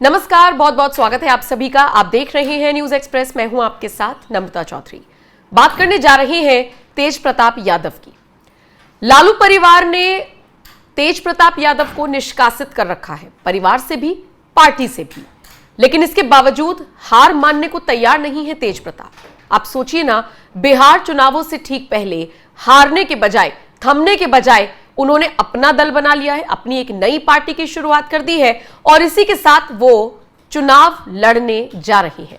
नमस्कार, बहुत बहुत स्वागत है आप सभी का। आप देख रहे हैं न्यूज एक्सप्रेस। मैं हूं आपके साथ नम्रता चौधरी। बात करने जा रहे हैं तेज प्रताप यादव की। लालू परिवार ने तेज प्रताप यादव को निष्कासित कर रखा है, परिवार से भी पार्टी से भी, लेकिन इसके बावजूद हार मानने को तैयार नहीं है तेज प्रताप। आप सोचिए ना, बिहार चुनावों से ठीक पहले हारने के बजाय, थमने के बजाय उन्होंने अपना दल बना लिया है, अपनी एक नई पार्टी की शुरुआत कर दी है और इसी के साथ वो चुनाव लड़ने जा रही हैं।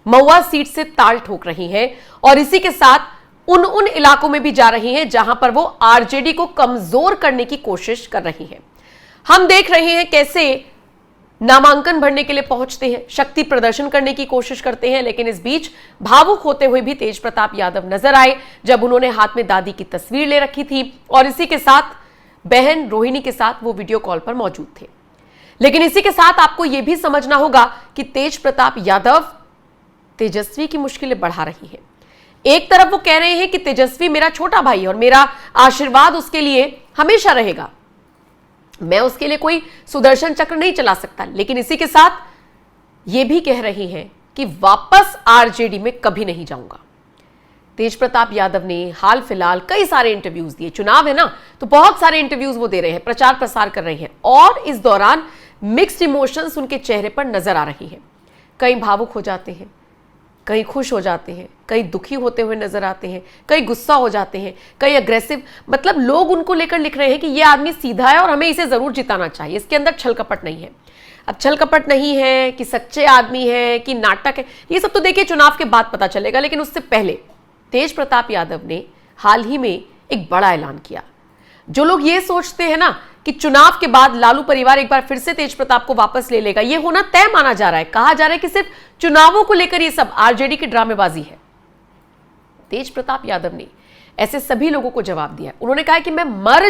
महुआ सीट से ताल ठोक रही हैं और इसी के साथ उन इलाकों में भी जा रही हैं जहां पर वो आरजेडी को कमजोर करने की कोशिश कर रही हैं। हम देख रहे हैं कैसे नामांकन भरने के लिए पहुंचते हैं, शक्ति प्रदर्शन करने की कोशिश करते हैं, लेकिन इस बीच भावुक होते हुए भी तेज प्रताप यादव नजर आए जब उन्होंने हाथ में दादी की तस्वीर ले रखी थी और इसी के साथ बहन रोहिणी के साथ वो वीडियो कॉल पर मौजूद थे। लेकिन इसी के साथ आपको यह भी समझना होगा कि तेज प्रताप यादव तेजस्वी की मुश्किलें बढ़ा रही है। एक तरफ वो कह रहे हैं कि तेजस्वी मेरा छोटा भाई है और मेरा आशीर्वाद उसके लिए हमेशा रहेगा, मैं उसके लिए कोई सुदर्शन चक्र नहीं चला सकता, लेकिन इसी के साथ यह भी कह रही हैं कि वापस आरजेडी में कभी नहीं जाऊंगा। तेज प्रताप यादव ने हाल फिलहाल कई सारे इंटरव्यूज दिए, चुनाव है ना तो बहुत सारे इंटरव्यूज वो दे रहे हैं, प्रचार प्रसार कर रहे हैं और इस दौरान मिक्स्ड इमोशंस उनके चेहरे पर नजर आ रही हैं। कई भावुक हो जाते हैं, कई खुश हो जाते हैं, कई दुखी होते हुए नजर आते हैं, कई गुस्सा हो जाते हैं, कई अग्रेसिव, मतलब लोग उनको लेकर लिख रहे हैं कि ये आदमी सीधा है और हमें इसे जरूर जिताना चाहिए, इसके अंदर छल कपट नहीं है। अब छल कपट नहीं है कि सच्चे आदमी है कि नाटक है, ये सब तो देखिए चुनाव के बाद पता चलेगा। लेकिन उससे पहले तेज प्रताप यादव ने हाल ही में एक बड़ा ऐलान किया। जो लोग ये सोचते हैं ना कि चुनाव के बाद लालू परिवार एक बार फिर से तेज प्रताप को वापस ले लेगा, ये होना तय माना जा रहा है। कहा जा रहा है कि सिर्फ चुनावों को लेकर ये सब आरजेडी की ड्रामेबाजी है। तेज प्रताप यादव ने ऐसे सभी लोगों को जवाब दिया। उन्होंने कहा कि मैं मर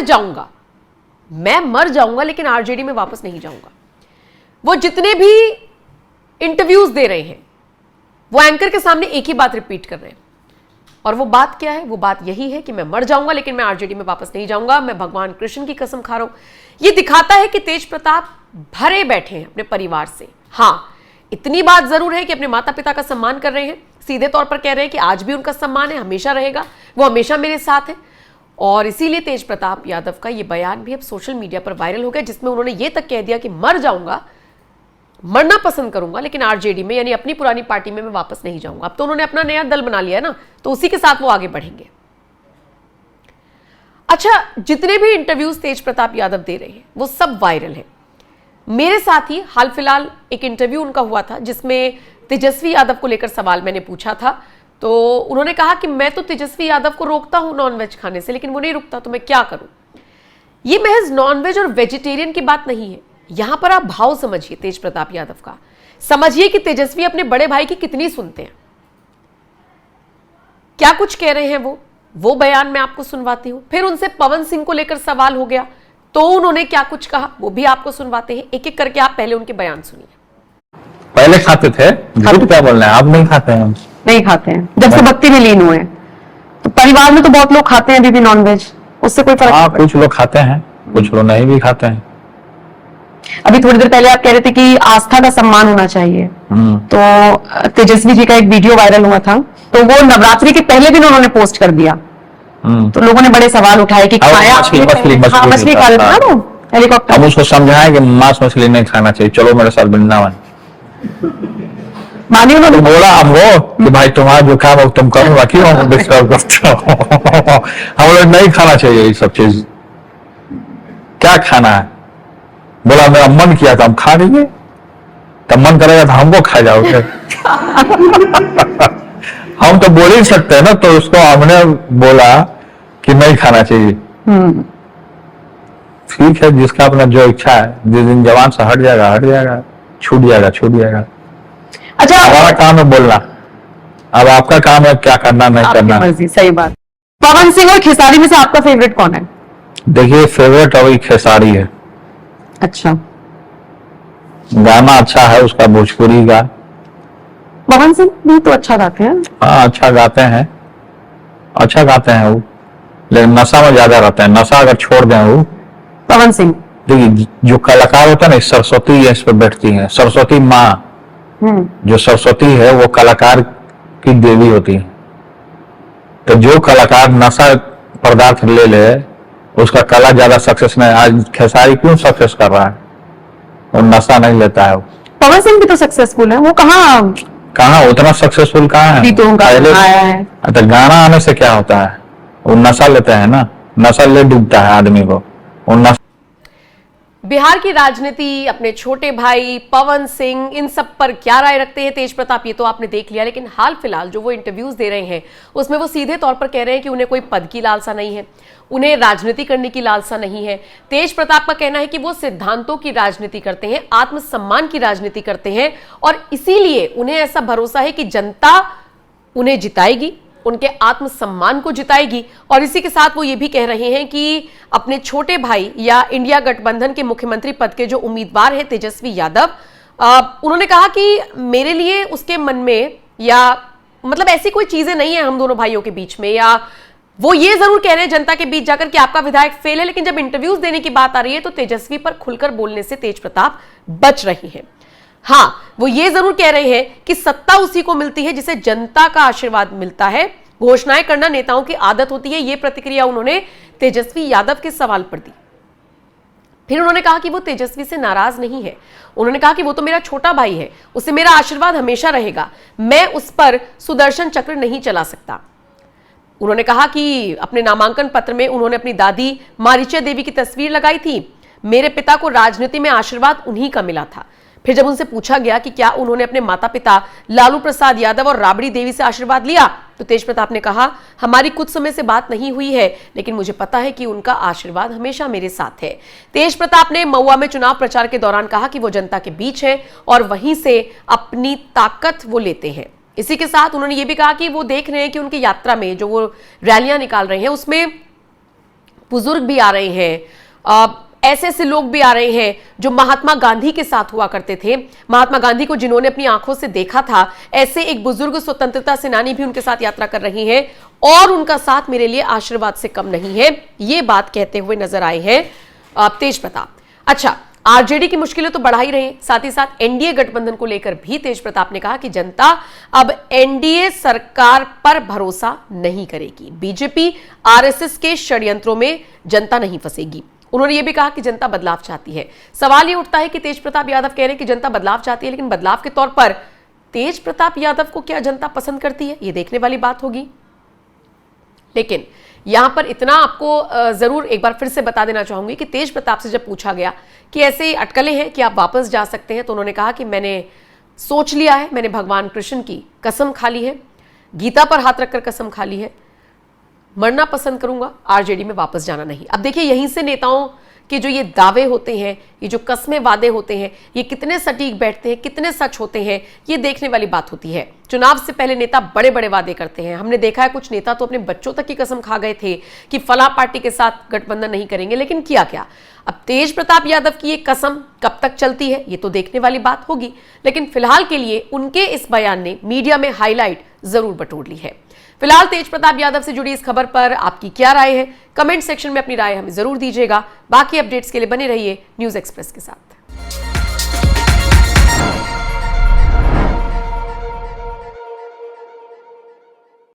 जाऊंगा लेकिन आरजेडी में वापस नहीं जाऊंगा। वो जितने भी इंटरव्यूज दे रहे हैं वो एंकर के सामने एक ही बात रिपीट कर रहे हैं और वो बात क्या है? वो बात यही है कि मैं मर जाऊंगा लेकिन मैं आरजेडी में वापस नहीं जाऊंगा, मैं भगवान कृष्ण की कसम खा रहा हूं। ये दिखाता है कि तेज प्रताप भरे बैठे हैं अपने परिवार से। हां, इतनी बात जरूर है कि अपने माता पिता का सम्मान कर रहे हैं, सीधे तौर पर कह रहे हैं कि आज भी उनका सम्मान है, हमेशा रहेगा, वो हमेशा मेरे साथ है। और इसीलिए तेज प्रताप यादव का यह बयान भी अब सोशल मीडिया पर वायरल हो गया, जिसमें उन्होंने ये तक कह दिया कि मर जाऊंगा, मरना पसंद करूंगा लेकिन आरजेडी में यानी अपनी पुरानी पार्टी में मैं वापस नहीं जाऊंगा। अब तो उन्होंने अपना नया दल बना लिया है ना, तो उसी के साथ वो आगे बढ़ेंगे। अच्छा, जितने भी इंटरव्यूज तेज प्रताप यादव दे रहे हैं वो सब वायरल है। मेरे साथ ही हाल फिलहाल एक इंटरव्यू उनका हुआ था जिसमें तेजस्वी यादव को लेकर सवाल मैंने पूछा था, तो उन्होंने कहा कि मैं तो तेजस्वी यादव को रोकता हूं नॉनवेज खाने से, लेकिन वो नहीं रुकता, तो मैं क्या करूं। ये महज नॉनवेज और वेजिटेरियन की बात नहीं है, यहां पर आप भाव समझिए तेज प्रताप यादव का। समझिए कि तेजस्वी अपने बड़े भाई की कितनी सुनते हैं, क्या कुछ कह रहे हैं वो बयान मैं आपको सुनवाती हूं। फिर उनसे पवन सिंह को लेकर सवाल हो गया तो उन्होंने क्या कुछ कहा वो भी आपको सुनवाते हैं। एक एक करके आप पहले उनके बयान सुनिए। पहले खाते थे, झूठ क्या बोल रहे हैं, आप नहीं खाते हैं? नहीं खाते हैं, जब से भक्ति में लीन हुए। तो परिवार में तो बहुत लोग खाते हैं अभी भी नॉनवेज, उससे कोई फर्क नहीं। कुछ लोग खाते हैं, कुछ लोग नहीं भी खाते हैं। अभी थोड़ी देर पहले आप कह रहे थे कि आस्था का सम्मान होना चाहिए, तो तेजस्वी जी का एक वीडियो वायरल हुआ था, तो वो नवरात्रि के पहले दिन उन्होंने पोस्ट कर दिया, तो लोगों ने बड़े सवाल उठाए कि खाया मछली खा लेता ना हेलीकॉप्टर। हम उसको समझाएं कि मांस मछली नहीं खाना चाहिए, चलो मेरे साथ वृंदावन। मानिए उन्होंने बोला हमको कि भाई तुम्हारा जो काम है तुम करो, बाकी हम डिस्टर्ब करते हो। हम लोग नहीं खाना चाहिए ये सब चीज। क्या खाना है? बोला मेरा मन किया था हम खा लेंगे, तब मन करेगा तो हमको खा जाओगे। हम तो बोल ही सकते हैं ना, तो उसको हमने बोला कि नहीं खाना चाहिए। ठीक है, जिसका अपना जो इच्छा है, जिस दिन जवान से हट जाएगा, छूट जाएगा। अच्छा, हमारा काम है बोलना, अब आपका काम है क्या करना नहीं करना। मर्जी, सही बात। पवन सिंह और खेसारी में से आपका फेवरेट कौन है? देखिए, फेवरेट अभी खेसारी है। अच्छा, गाना अच्छा है उसका, भोजपुरी का। पवन सिंह भी तो अच्छा गाते हैं। हाँ, अच्छा गाते हैं वो, लेकिन नशा में ज्यादा रहते हैं। नशा अगर छोड़ दें वो पवन सिंह देखिए जो कलाकार होता है ना, सरस्वती इस पर बैठती है, सरस्वती माँ, जो सरस्वती है वो कलाकार की देवी होती है। तो जो कलाकार नशा पदार्थ ले ले उसका कला ज्यादा सक्सेस नहीं। आज खेसारी क्यों सक्सेस कर रहा है? वो नशा नहीं लेता है। पवन सिंह भी तो सक्सेसफुल है, वो कहाँ उतना सक्सेसफुल कहाँ है? तो पहले आया है। तो गाना आने से क्या होता है? वो नशा लेते हैं ना, नशा ले डूबता है आदमी को। वो नशा बिहार की राजनीति, अपने छोटे भाई पवन सिंह, इन सब पर क्या राय रखते हैं तेज प्रताप, ये तो आपने देख लिया। लेकिन हाल फिलहाल जो वो इंटरव्यूज दे रहे हैं उसमें वो सीधे तौर पर कह रहे हैं कि उन्हें कोई पद की लालसा नहीं है, उन्हें राजनीति करने की लालसा नहीं है। तेज प्रताप का कहना है कि वो सिद्धांतों की राजनीति करते हैं, आत्मसम्मान की राजनीति करते हैं और इसीलिए उन्हें ऐसा भरोसा है कि जनता उन्हें जिताएगी, उनके आत्मसम्मान को जिताएगी। और इसी के साथ वो ये भी कह रहे हैं कि अपने छोटे भाई या इंडिया गठबंधन के मुख्यमंत्री पद के जो उम्मीदवार हैं तेजस्वी यादव, उन्होंने कहा कि मेरे लिए उसके मन में या मतलब ऐसी कोई चीजें नहीं है हम दोनों भाइयों के बीच में, या वो ये जरूर कह रहे हैं जनता के बीच जाकर कि आपका विधायक फेल है। लेकिन जब इंटरव्यूज देने की बात आ रही है तो तेजस्वी पर खुलकर बोलने से तेज प्रताप बच रही हैं। हाँ, वो ये जरूर कह रहे हैं कि सत्ता उसी को मिलती है जिसे जनता का आशीर्वाद मिलता है, घोषणाएं करना नेताओं की आदत होती है। ये प्रतिक्रिया उन्होंने तेजस्वी यादव के सवाल पर दी। फिर उन्होंने कहा कि वो तेजस्वी से नाराज नहीं है। उन्होंने कहा कि वो तो मेरा छोटा भाई है, उसे मेरा आशीर्वाद हमेशा रहेगा, मैं उस पर सुदर्शन चक्र नहीं चला सकता। उन्होंने कहा कि अपने नामांकन पत्र में उन्होंने अपनी दादी मारीचा देवी की तस्वीर लगाई थी। मेरे पिता को राजनीति में आशीर्वाद उन्हीं का मिला था। फिर जब उनसे पूछा गया कि क्या उन्होंने अपने माता पिता लालू प्रसाद यादव और राबड़ी देवी से आशीर्वाद लिया, तो तेज प्रताप ने कहा, हमारी कुछ समय से बात नहीं हुई है, लेकिन मुझे पता है कि उनका आशीर्वाद हमेशा मेरे साथ है। तेज प्रताप ने महुआ में चुनाव प्रचार के दौरान कहा कि वो जनता के बीच है और वहीं से अपनी ताकत वो लेते हैं। इसी के साथ उन्होंने ये भी कहा कि वो देख रहे हैं कि उनकी यात्रा में जो वो रैलियां निकाल रहे हैं उसमें बुजुर्ग भी आ रहे हैं, ऐसे ऐसे लोग भी आ रहे हैं जो महात्मा गांधी के साथ हुआ करते थे, महात्मा गांधी को जिन्होंने अपनी आंखों से देखा था। ऐसे एक बुजुर्ग स्वतंत्रता सेनानी भी उनके साथ यात्रा कर रही हैं और उनका साथ मेरे लिए आशीर्वाद से कम नहीं है, ये बात कहते हुए नजर आए हैं तेज प्रताप। अच्छा, आरजेडी की मुश्किलें तो बढ़ा ही रहे, साथ ही साथ एनडीए गठबंधन को लेकर भी तेज प्रताप ने कहा कि जनता अब एनडीए सरकार पर भरोसा नहीं करेगी, बीजेपी आरएसएस के षड्यंत्रों में जनता नहीं फंसेगी। उन्होंने ये भी कहा कि जनता बदलाव चाहती है। सवाल ये उठता है कि तेज प्रताप यादव कह रहे हैं कि जनता बदलाव चाहती है, लेकिन बदलाव के तौर पर तेज प्रताप यादव को क्या जनता पसंद करती है, ये देखने वाली बात होगी। लेकिन यहां पर इतना आपको जरूर एक बार फिर से बता देना चाहूंगी कि तेज प्रताप से जब पूछा गया कि ऐसे अटकलें हैं कि आप वापस जा सकते हैं, तो उन्होंने कहा कि मैंने सोच लिया है, मैंने भगवान कृष्ण की कसम खा ली है, गीता पर हाथ रखकर कसम खा ली है, मरना पसंद करूंगा, आरजेडी में वापस जाना नहीं। अब देखिए, यहीं से नेताओं के जो ये दावे होते हैं, ये जो कस्में वादे होते हैं, ये कितने सटीक बैठते हैं, कितने सच होते हैं, ये देखने वाली बात होती है। चुनाव से पहले नेता बड़े बड़े वादे करते हैं। हमने देखा है कुछ नेता तो अपने बच्चों तक की कसम खा गए थे कि फला पार्टी के साथ गठबंधन नहीं करेंगे, लेकिन किया क्या? अब तेज प्रताप यादव की ये कसम कब तक चलती है, ये तो देखने वाली बात होगी। लेकिन फिलहाल के लिए उनके इस बयान ने मीडिया में हाईलाइट जरूर बटोर ली है। फिलहाल तेज प्रताप यादव से जुड़ी इस खबर पर आपकी क्या राय है? कमेंट सेक्शन में अपनी राय हमें जरूर दीजिएगा। बाकी अपडेट्स के लिए बने रहिए न्यूज़ एक्सप्रेस के साथ।